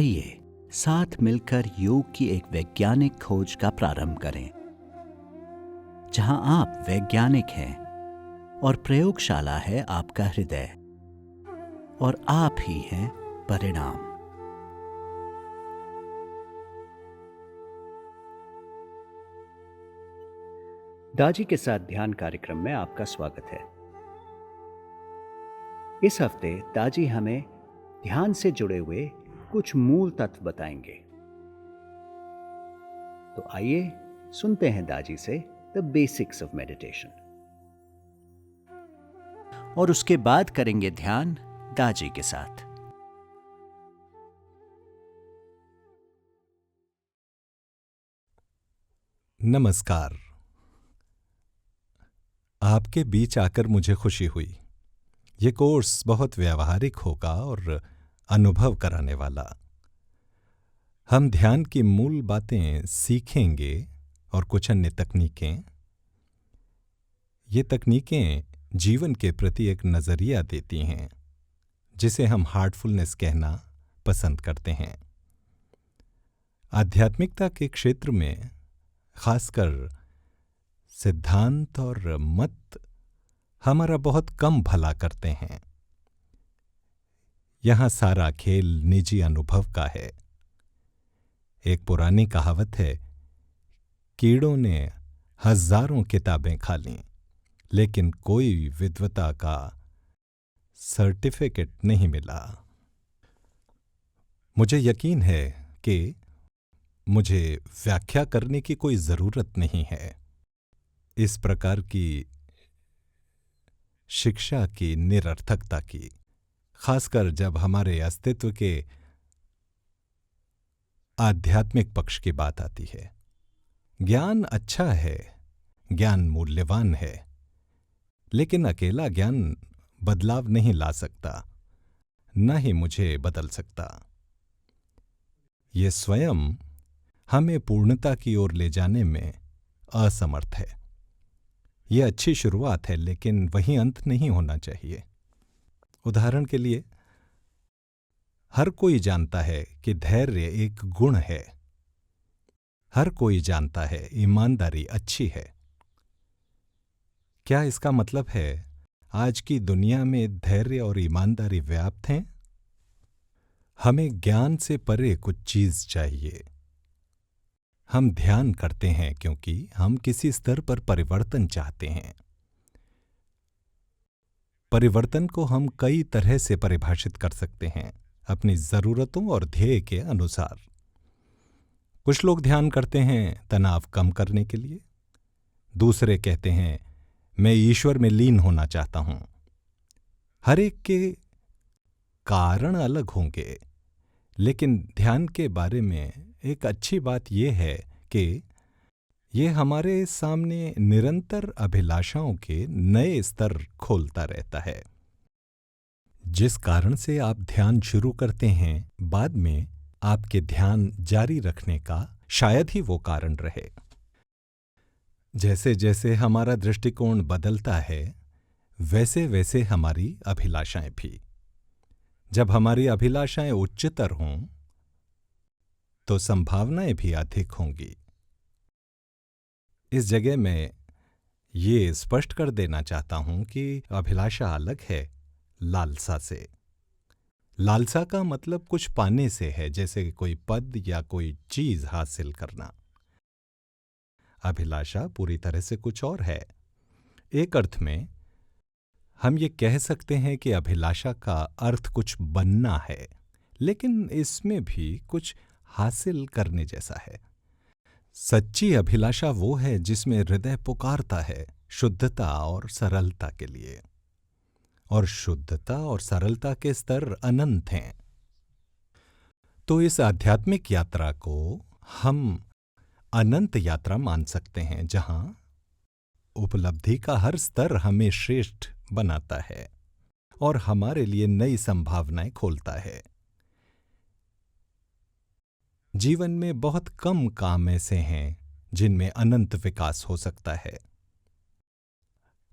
आइए साथ मिलकर योग की एक वैज्ञानिक खोज का प्रारंभ करें, जहां आप वैज्ञानिक हैं और प्रयोगशाला है आपका हृदय और आप ही हैं परिणाम। दाजी के साथ ध्यान कार्यक्रम में आपका स्वागत है। इस हफ्ते दाजी हमें ध्यान से जुड़े हुए कुछ मूल तत्व बताएंगे। तो आइए सुनते हैं दाजी से द बेसिक्स ऑफ मेडिटेशन, और उसके बाद करेंगे ध्यान दाजी के साथ। नमस्कार। आपके बीच आकर मुझे खुशी हुई। ये कोर्स बहुत व्यावहारिक होगा और अनुभव कराने वाला। हम ध्यान की मूल बातें सीखेंगे और कुछ अन्य तकनीकें। ये तकनीकें जीवन के प्रति एक नज़रिया देती हैं, जिसे हम हार्टफुलनेस कहना पसंद करते हैं। आध्यात्मिकता के क्षेत्र में खासकर सिद्धांत और मत हमारा बहुत कम भला करते हैं। यहां सारा खेल निजी अनुभव का है। एक पुरानी कहावत है, कीड़ों ने हजारों किताबें खा लीं, लेकिन कोई विद्वता का सर्टिफिकेट नहीं मिला। मुझे यकीन है कि मुझे व्याख्या करने की कोई जरूरत नहीं है। इस प्रकार की शिक्षा की निरर्थकता की, खासकर जब हमारे अस्तित्व के आध्यात्मिक पक्ष की बात आती है। ज्ञान अच्छा है, ज्ञान मूल्यवान है, लेकिन अकेला ज्ञान बदलाव नहीं ला सकता, न ही मुझे बदल सकता। ये स्वयं हमें पूर्णता की ओर ले जाने में असमर्थ है। यह अच्छी शुरुआत है, लेकिन वही अंत नहीं होना चाहिए। उदाहरण के लिए, हर कोई जानता है कि धैर्य एक गुण है। हर कोई जानता है ईमानदारी अच्छी है। क्या इसका मतलब है आज की दुनिया में धैर्य और ईमानदारी व्याप्त हैं? हमें ज्ञान से परे कुछ चीज चाहिए। हम ध्यान करते हैं क्योंकि हम किसी स्तर पर परिवर्तन चाहते हैं। परिवर्तन को हम कई तरह से परिभाषित कर सकते हैं, अपनी जरूरतों और ध्येय के अनुसार। कुछ लोग ध्यान करते हैं तनाव कम करने के लिए। दूसरे कहते हैं, मैं ईश्वर में लीन होना चाहता हूं। हर एक के कारण अलग होंगे, लेकिन ध्यान के बारे में एक अच्छी बात यह है कि यह हमारे सामने निरंतर अभिलाषाओं के नए स्तर खोलता रहता है। जिस कारण से आप ध्यान शुरू करते हैं, बाद में आपके ध्यान जारी रखने का शायद ही वो कारण रहे। जैसे जैसे हमारा दृष्टिकोण बदलता है, वैसे वैसे हमारी अभिलाषाएं भी। जब हमारी अभिलाषाएं उच्चतर हों, तो संभावनाएं भी अधिक होंगी। इस जगह में ये स्पष्ट कर देना चाहता हूं कि अभिलाषा अलग है लालसा से। लालसा का मतलब कुछ पाने से है, जैसे कोई पद या कोई चीज हासिल करना। अभिलाषा पूरी तरह से कुछ और है। एक अर्थ में हम ये कह सकते हैं कि अभिलाषा का अर्थ कुछ बनना है, लेकिन इसमें भी कुछ हासिल करने जैसा है। सच्ची अभिलाषा वो है जिसमें हृदय पुकारता है शुद्धता और सरलता के लिए, और शुद्धता और सरलता के स्तर अनंत हैं। तो इस आध्यात्मिक यात्रा को हम अनंत यात्रा मान सकते हैं, जहां उपलब्धि का हर स्तर हमें श्रेष्ठ बनाता है और हमारे लिए नई संभावनाएं खोलता है। जीवन में बहुत कम काम ऐसे हैं जिनमें अनंत विकास हो सकता है।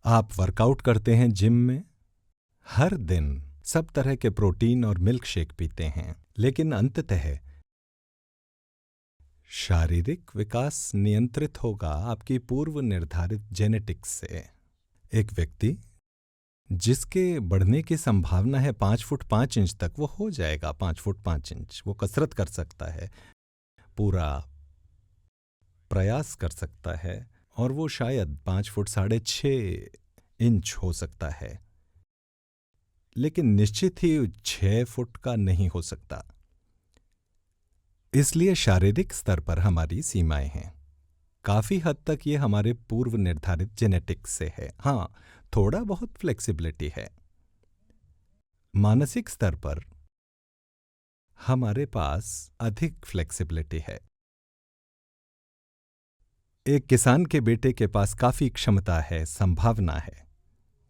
आप वर्कआउट करते हैं जिम में, हर दिन सब तरह के प्रोटीन और मिल्क शेक पीते हैं, लेकिन अंततः शारीरिक विकास नियंत्रित होगा आपकी पूर्व निर्धारित जेनेटिक्स से। एक व्यक्ति जिसके बढ़ने की संभावना है 5 फुट 5 इंच तक, वो हो जाएगा 5 फुट 5 इंच। वो कसरत कर सकता है, पूरा प्रयास कर सकता है, और वो शायद 5 फुट 6.5 इंच हो सकता है, लेकिन निश्चित ही 6 फुट का नहीं हो सकता। इसलिए शारीरिक स्तर पर हमारी सीमाएं हैं। काफी हद तक ये हमारे पूर्व निर्धारित जेनेटिक्स से है। हाँ, थोड़ा बहुत फ्लेक्सिबिलिटी है। मानसिक स्तर पर हमारे पास अधिक फ्लेक्सिबिलिटी है। एक किसान के बेटे के पास काफी क्षमता है, संभावना है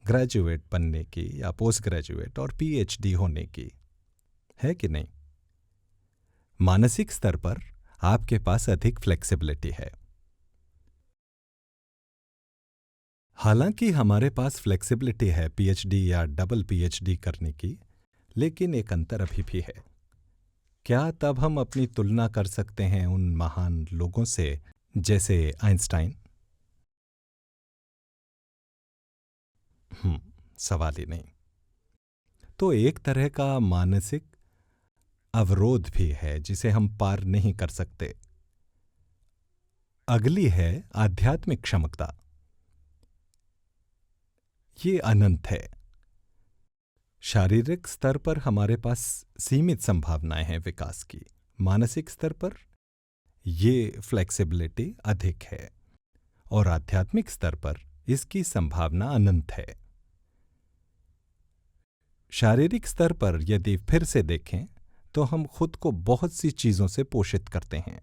ग्रेजुएट बनने की या पोस्ट ग्रेजुएट और पीएचडी होने की, है कि नहीं? मानसिक स्तर पर आपके पास अधिक फ्लेक्सिबिलिटी है। हालांकि हमारे पास फ्लेक्सिबिलिटी है पीएचडी या डबल पीएचडी करने की, लेकिन एक अंतर अभी भी है। क्या तब हम अपनी तुलना कर सकते हैं उन महान लोगों से जैसे आइंस्टाइन? सवाल ही नहीं। तो एक तरह का मानसिक अवरोध भी है जिसे हम पार नहीं कर सकते। अगली है आध्यात्मिक क्षमता। ये अनंत है। शारीरिक स्तर पर हमारे पास सीमित संभावनाएं हैं विकास की, मानसिक स्तर पर ये फ्लेक्सिबिलिटी अधिक है, और आध्यात्मिक स्तर पर इसकी संभावना अनंत है। शारीरिक स्तर पर यदि फिर से देखें तो हम खुद को बहुत सी चीजों से पोषित करते हैं।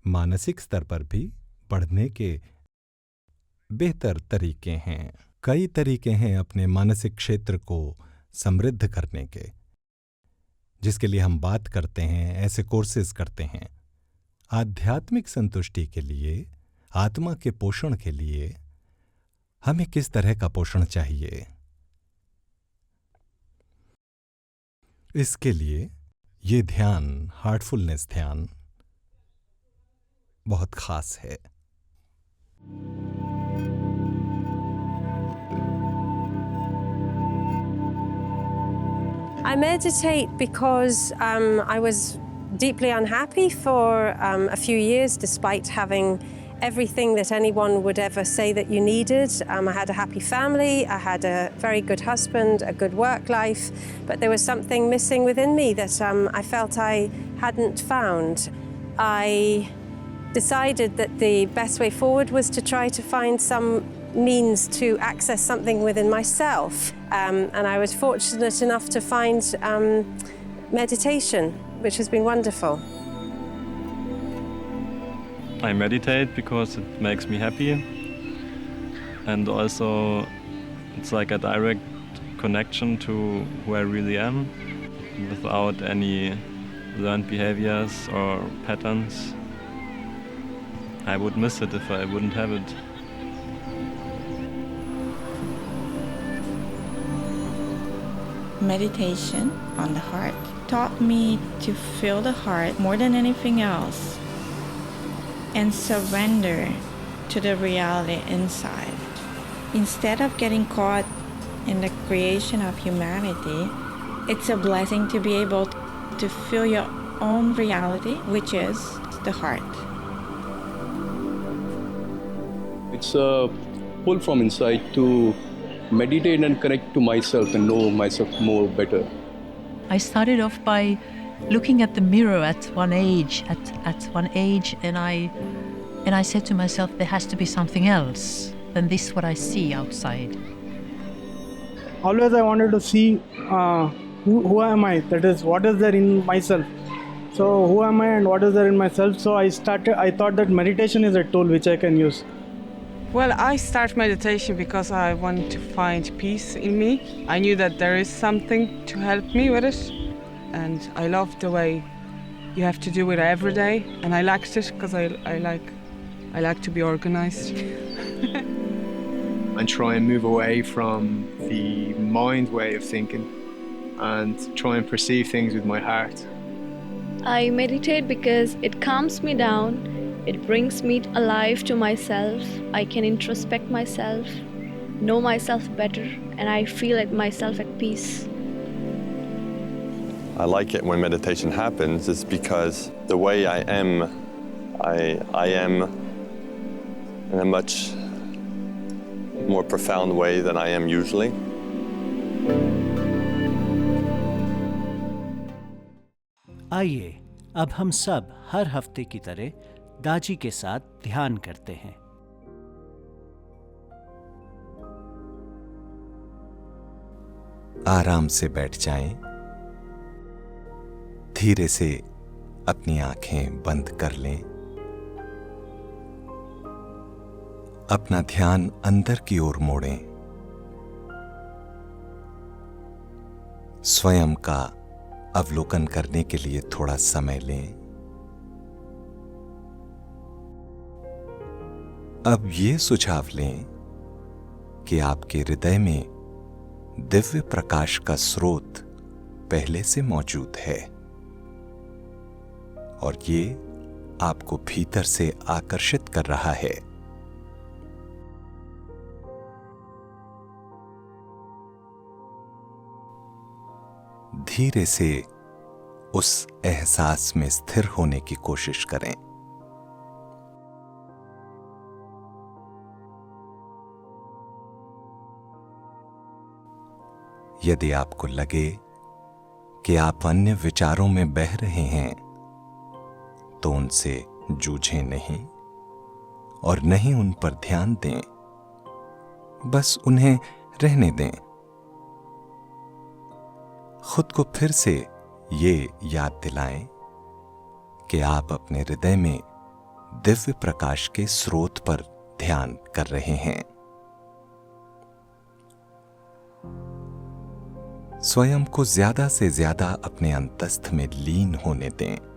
मानसिक स्तर पर भी बढ़ने के बेहतर तरीके हैं। कई तरीके हैं अपने मानसिक क्षेत्र को समृद्ध करने के, जिसके लिए हम बात करते हैं, ऐसे कोर्सेज करते हैं। आध्यात्मिक संतुष्टि के लिए, आत्मा के पोषण के लिए हमें किस तरह का पोषण चाहिए? इसके लिए ये ध्यान, हार्टफुलनेस ध्यान बहुत खास है। I meditate because I was deeply unhappy for a few years, despite having everything that anyone would ever say that you needed. I had a happy family, I had a very good husband, a good work life, but there was something missing within me that I felt I hadn't found. I decided that the best way forward was to try to find some means to access something within myself, and I was fortunate enough to find meditation, which has been wonderful. I meditate because it makes me happy, and also it's like a direct connection to who I really am without any learned behaviors or patterns. I would miss it if I wouldn't have it. Meditation on the heart taught me to feel the heart more than anything else and surrender to the reality inside. Instead of getting caught in the creation of humanity, it's a blessing to be able to feel your own reality, which is the heart. It's a pull from inside to meditate and connect to myself and know myself more better. I started off by looking at the mirror at one age, and I said to myself, there has to be something else than this what I see outside. Always I wanted to see who am I, that is, what is there in myself. So who am I and what is there in myself? So I thought that meditation is a tool which I can use. Well, I start meditation because I want to find peace in me. I knew that there is something to help me with it, and I love the way you have to do it every day, and I liked it because I like to be organized. And try and move away from the mind way of thinking and try and perceive things with my heart. I meditate because it calms me down, it brings me alive to myself. I can introspect myself, know myself better, and I feel at myself at peace. I like it when meditation happens is because the way I am in a much more profound way than I am usually. आइए अब हम सब हर हफ्ते की तरह दाजी के साथ ध्यान करते हैं। आराम से बैठ जाएं, धीरे से अपनी आंखें बंद कर लें, अपना ध्यान अंदर की ओर मोड़ें, स्वयं का अवलोकन करने के लिए थोड़ा समय लें। अब ये सुझाव लें कि आपके हृदय में दिव्य प्रकाश का स्रोत पहले से मौजूद है और ये आपको भीतर से आकर्षित कर रहा है। धीरे से उस एहसास में स्थिर होने की कोशिश करें। यदि आपको लगे कि आप अन्य विचारों में बह रहे हैं तो उनसे जूझें नहीं और नहीं उन पर ध्यान दें, बस उन्हें रहने दें। खुद को फिर से ये याद दिलाएं कि आप अपने हृदय में दिव्य प्रकाश के स्रोत पर ध्यान कर रहे हैं। स्वयं को ज्यादा से ज्यादा अपने अंतस्थ में लीन होने दें।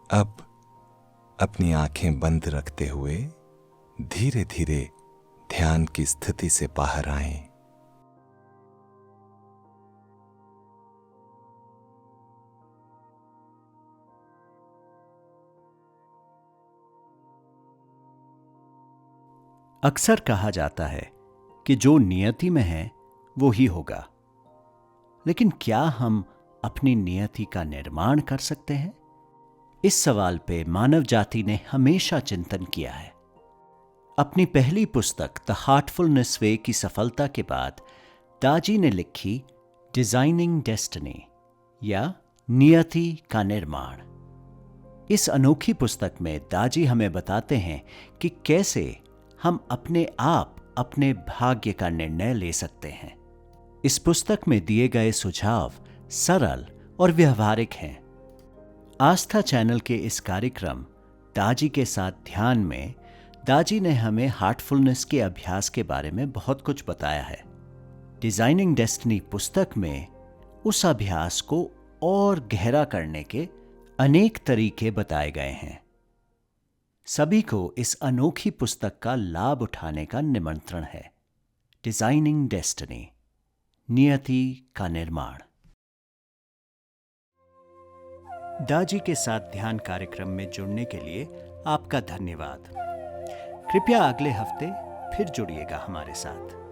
अब अपनी आंखें बंद रखते हुए धीरे धीरे ध्यान की स्थिति से बाहर आएं। अक्सर कहा जाता है कि जो नियति में है वो ही होगा, लेकिन क्या हम अपनी नियति का निर्माण कर सकते हैं? इस सवाल पे मानव जाति ने हमेशा चिंतन किया है। अपनी पहली पुस्तक द हार्टफुलनेस वे की सफलता के बाद दाजी ने लिखी डिजाइनिंग डेस्टिनी या नियति का निर्माण। इस अनोखी पुस्तक में दाजी हमें बताते हैं कि कैसे हम अपने आप अपने भाग्य का निर्णय ले सकते हैं। इस पुस्तक में दिए गए सुझाव सरल और व्यवहारिक हैं। आस्था चैनल के इस कार्यक्रम दाजी के साथ ध्यान में दाजी ने हमें हार्टफुलनेस के अभ्यास के बारे में बहुत कुछ बताया है। डिजाइनिंग डेस्टिनी पुस्तक में उस अभ्यास को और गहरा करने के अनेक तरीके बताए गए हैं। सभी को इस अनोखी पुस्तक का लाभ उठाने का निमंत्रण है। डिजाइनिंग डेस्टिनी, नियति का निर्माण। दाजी के साथ ध्यान कार्यक्रम में जुड़ने के लिए आपका धन्यवाद। कृपया अगले हफ्ते फिर जुड़िएगा हमारे साथ।